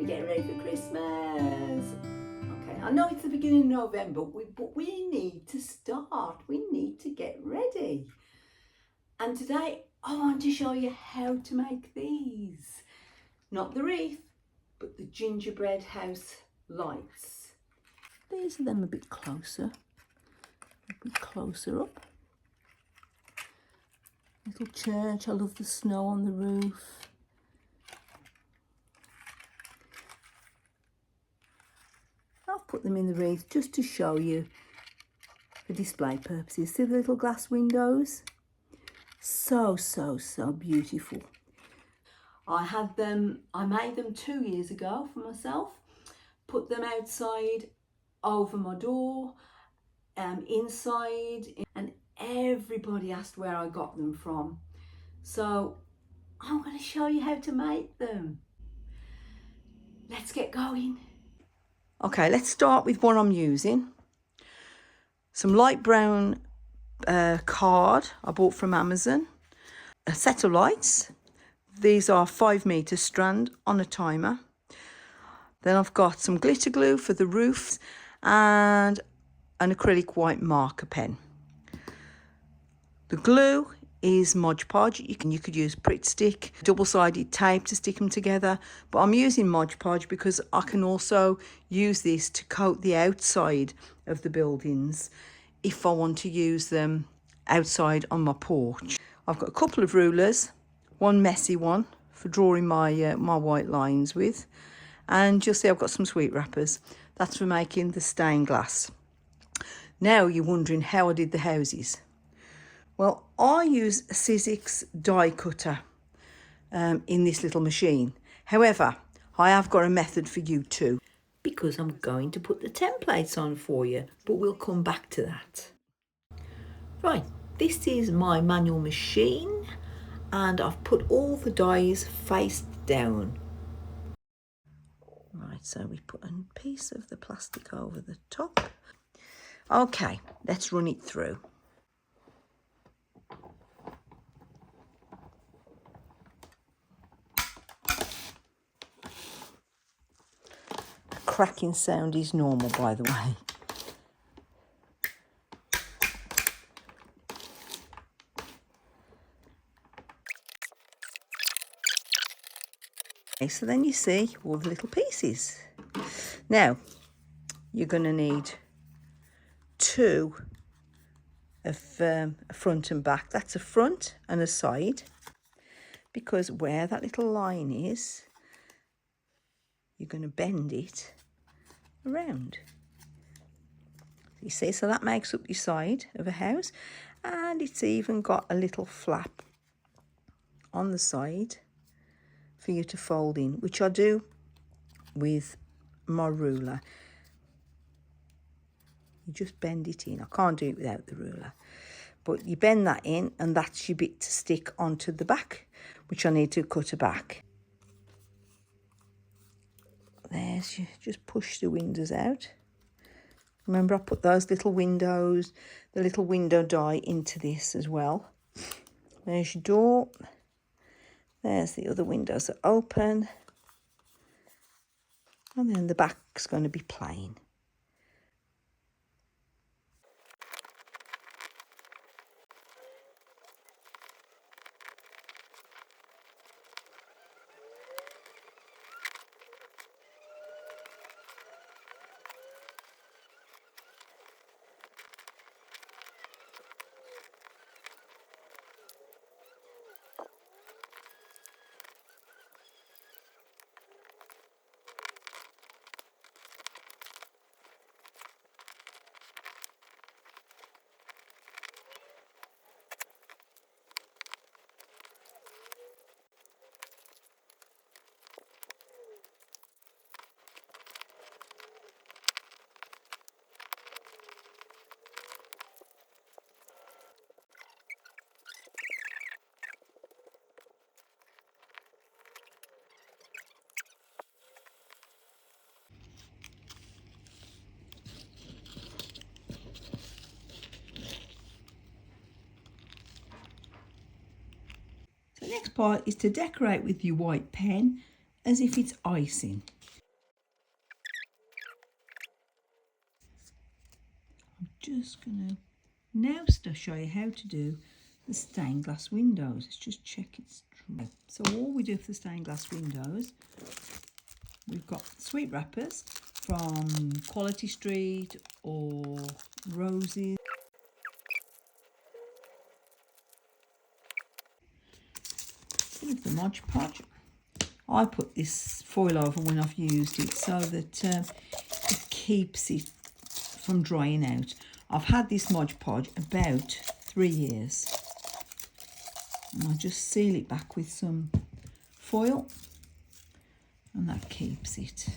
We're getting ready for Christmas. Okay, I know it's the beginning of November, but we need to start. We need to get ready. And today I want to show you how to make these. Not the wreath, but the gingerbread house lights. These are them a bit closer up. Little church, I love the snow on the roof. I've put them in the wreath just to show you for display purposes. See the little glass windows? So beautiful. I made them 2 years ago for myself. Put them outside over my door, inside, and everybody asked where I got them from. So I'm going to show you how to make them. Let's get going. Okay, let's start with what I'm using. Some light brown card I bought from Amazon. A set of lights. These are 5 metre strand on a timer. Then I've got some glitter glue for the roofs and an acrylic white marker pen. The glue is Mod Podge. You could use Pritt Stick, double-sided tape to stick them together, but I'm using Mod Podge because I can also use this to coat the outside of the buildings if I want to use them outside on my porch. I've got a couple of rulers, one messy one for drawing my my white lines with, and you'll see I've got some sweet wrappers. That's for making the stained glass. Now you're wondering how I did the houses. Well, I use a Sizzix die cutter in this little machine. However, I have got a method for you too, because I'm going to put the templates on for you, but we'll come back to that. Right, this is my manual machine and I've put all the dies face down. Right, so we put a piece of the plastic over the top. Okay, let's run it through. Cracking sound is normal, by the way. Okay, so then you see all the little pieces. Now, you're going to need 2 of a front and back. That's a front and a side, because where that little line is, you're going to bend it around. You see, so that makes up your side of a house, and it's even got a little flap on the side for you to fold in, which I do with my ruler. You just bend it in. I can't do it without the ruler, but you bend that in, and that's your bit to stick onto the back, which I need to cut a back. There's, you just push the windows out. Remember, I put those little windows, the little window die into this as well. There's your door. There's the other windows that open. And then the back's going to be plain. The next part is to decorate with your white pen as if it's icing. just going to now show you how to do the stained glass windows. Let's just check it's dry. So all we do for the stained glass windows, we've got sweet wrappers from Quality Street or Roses. Bit of the Mod Podge. I put this foil over when I've used it so that it keeps it from drying out. I've had this Mod Podge about 3 years. And I just seal it back with some foil and that keeps it.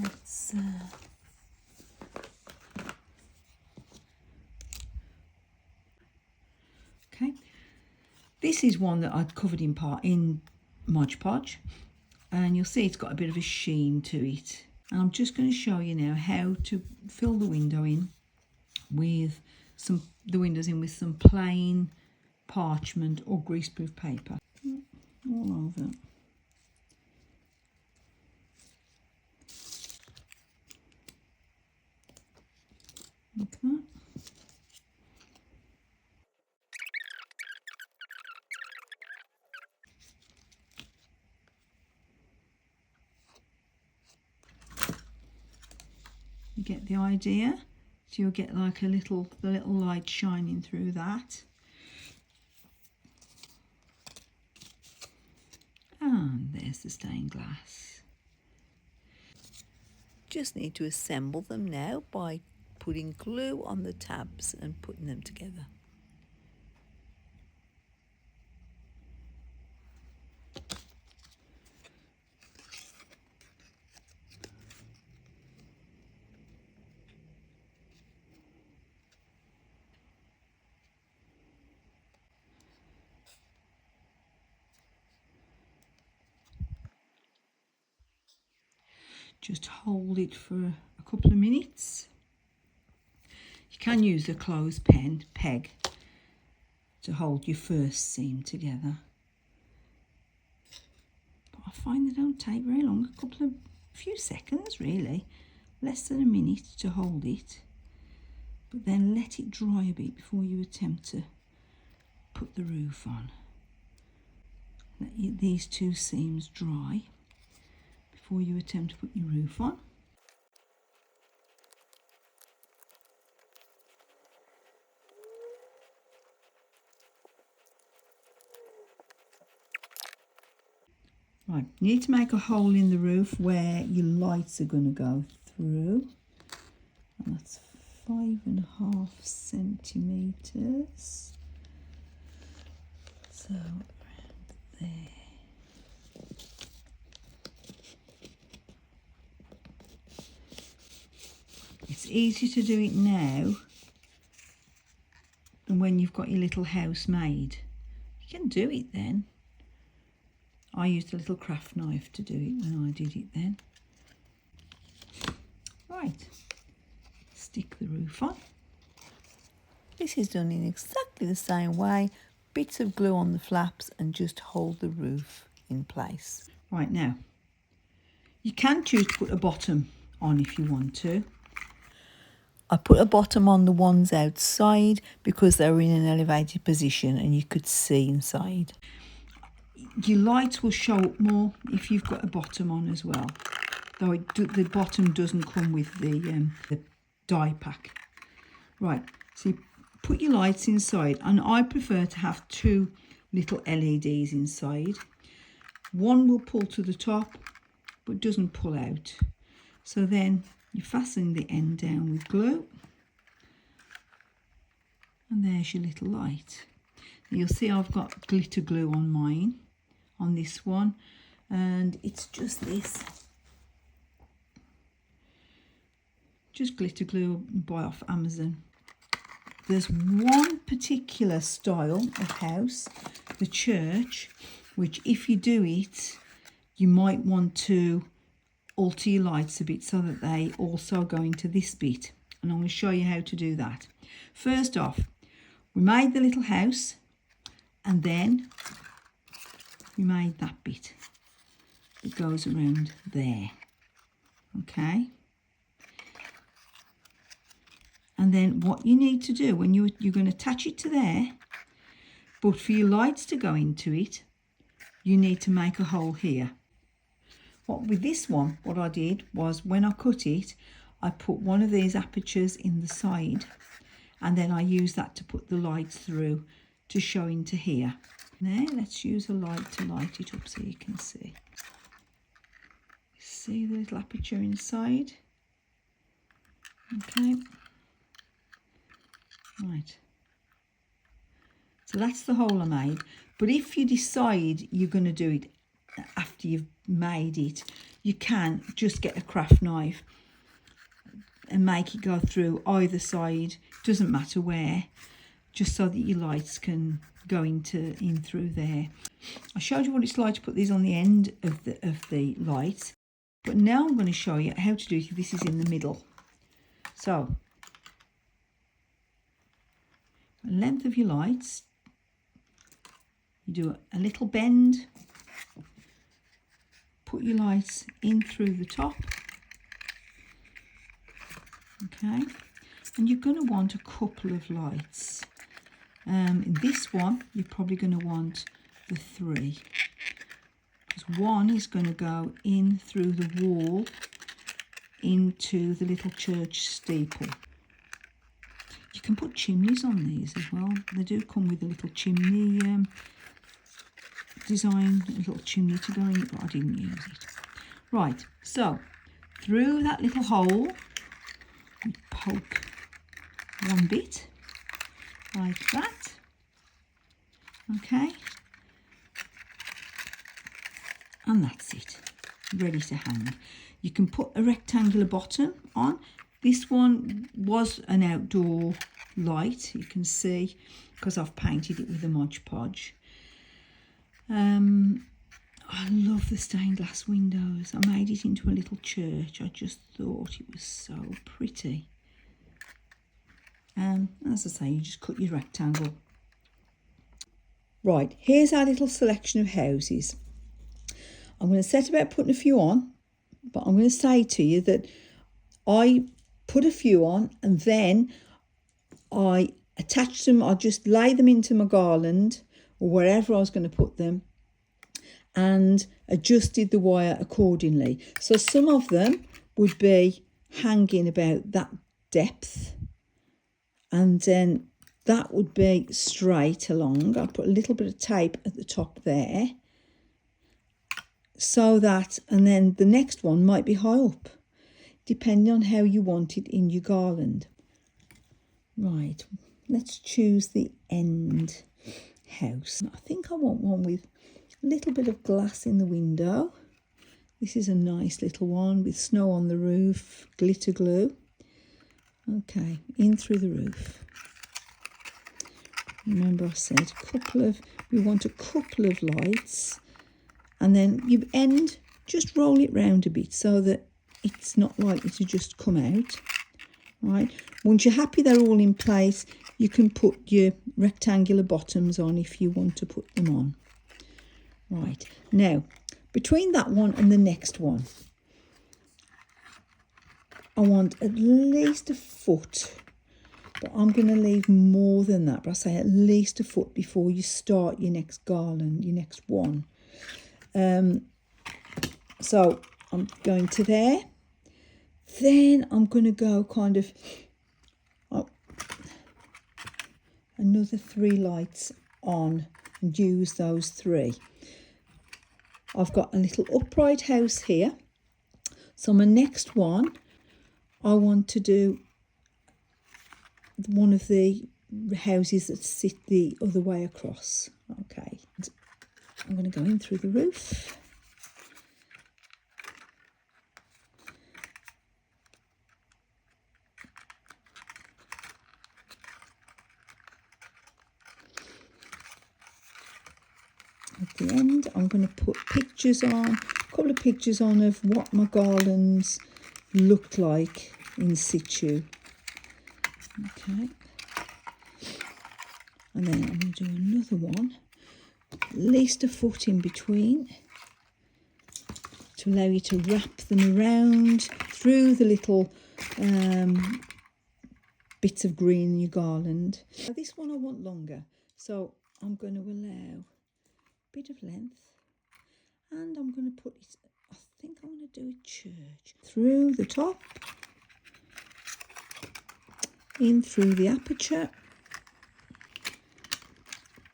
Let's okay, this is one that I'd covered in part in Mod Podge, and you'll see it's got a bit of a sheen to it. And I'm just going to show you now how to fill the window in with the windows in with some plain parchment or greaseproof paper all over. Like that. You get the idea? So you'll get like the little light shining through that. And there's the stained glass. Just need to assemble them now by putting glue on the tabs and putting them together. Just hold it for a couple of minutes. You can use a clothespin peg to hold your first seam together. But I find they don't take very long, a few seconds really, less than a minute to hold it. But then let it dry a bit before you attempt to put the roof on. Let these two seams dry before you attempt to put your roof on. Right, you need to make a hole in the roof where your lights are going to go through. And that's 5.5 centimetres. So around there. It's easier to do it now than when you've got your little house made. You can do it then. I used a little craft knife to do it when I did it then. Right, stick the roof on. This is done in exactly the same way. Bits of glue on the flaps and just hold the roof in place. Right, now, you can choose to put a bottom on if you want to. I put a bottom on the ones outside because they were in an elevated position and you could see inside. Your lights will show up more if you've got a bottom on as well, though the bottom doesn't come with the die pack. Right, so you put your lights inside, and I prefer to have 2 little LEDs inside. One will pull to the top but doesn't pull out. So then you fasten the end down with glue, and there's your little light. Now you'll see I've got glitter glue on mine, on this one, and it's just this. Just glitter glue I buy off Amazon. There's one particular style of house, the church, which if you do it, you might want to alter your lights a bit so that they also go into this bit and I'm going to show you how to do that. First off, we made the little house, and then we made that bit that goes around there. Okay. And then what you need to do when you're going to attach it to there, but for your lights to go into it, you need to make a hole here. With this one, what I did was when I cut it, I put one of these apertures in the side, and then I used that to put the lights through to show into here. Now let's use a light to light it up so you can see. See the little aperture inside? Okay. Right. So that's the hole I made. But if you decide you're going to do it after you've made it, you can just get a craft knife and make it go through either side, doesn't matter where, just so that your lights can go in through there. I showed you what it's like to put these on the end of the lights, but now I'm going to show you how to do it. This is in the middle. So, length of your lights, you do a little bend, put your lights in through the top. Okay, and you're going to want a couple of lights. In this one, you're probably going to want the 3, because one is going to go in through the wall into the little church steeple. You can put chimneys on these as well. They do come with a little chimney design, a little chimney to go in it, but I didn't use it. Right, so through that little hole, we poke one bit like that. Okay, and that's it, ready to hang. You can put a rectangular bottom on. This one was an outdoor light, you can see, because I've painted it with a Mod Podge. I love the stained glass windows. I made it into a little church. I just thought it was so pretty. As I say, you just cut your rectangle. Right, here's our little selection of houses. I'm going to set about putting a few on, but I'm going to say to you that I put a few on and then I attach them. I just lay them into my garland or wherever I was going to put them, and adjusted the wire accordingly. So some of them would be hanging about that depth, and then that would be straight along. I put a little bit of tape at the top there, so that, and then the next one might be high up, depending on how you want it in your garland. Right, let's choose the end house. I think I want one with a little bit of glass in the window. This is a nice little one with snow on the roof, glitter glue. Okay, in through the roof. Remember I said we want a couple of lights, and then you end, just roll it round a bit so that it's not likely to just come out. Right, once you're happy they're all in place, you can put your rectangular bottoms on if you want to put them on. Right, now between that one and the next one, I want at least a foot, but I'm going to leave more than that, but I say at least a foot before you start your next garland, your next one. So I'm going to there, then I'm going to go kind of another 3 lights on and use those 3. I've got a little upright house here, so my next one I want to do one of the houses that sit the other way across. Okay, I'm going to go in through the roof. At the end, I'm going to put pictures on, a couple of pictures on of what my garlands looked like in situ. Okay. And then I'm going to do another one, at least a foot in between, to allow you to wrap them around through the little bits of green in your garland. Now this one I want longer, so I'm going to allow a bit of length, and I'm going to put it, I think I'm going to do a church through the top, in through the aperture,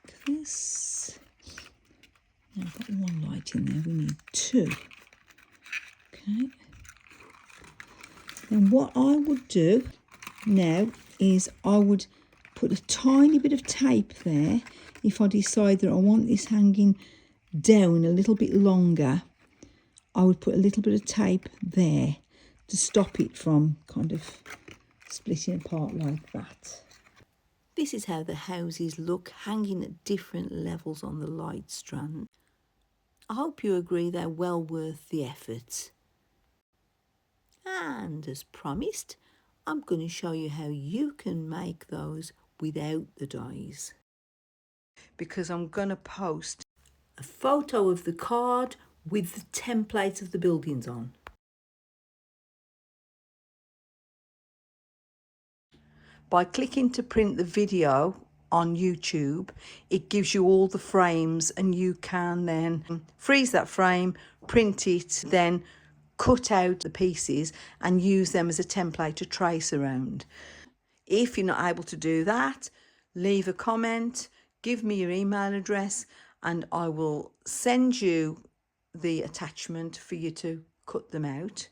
like this. Now I've got one light in there, we need two. Okay. And what I would do now is I would put a tiny bit of tape there if I decide that I want this hanging down a little bit longer. I would put a little bit of tape there to stop it from kind of splitting apart like that. This is how the houses look hanging at different levels on the light strand. I hope you agree they're well worth the effort. And as promised, I'm going to show you how you can make those without the dies. Because I'm going to post a photo of the card with the templates of the buildings on. By clicking to print the video on YouTube, it gives you all the frames, and you can then freeze that frame, print it, then cut out the pieces and use them as a template to trace around. If you're not able to do that, leave a comment, give me your email address, and I will send you the attachment for you to cut them out.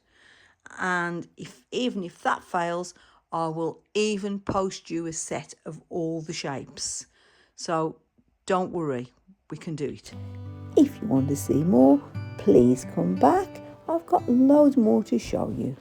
And even if that fails, I will even post you a set of all the shapes. So don't worry, we can do it. If you want to see more, please come back. I've got loads more to show you.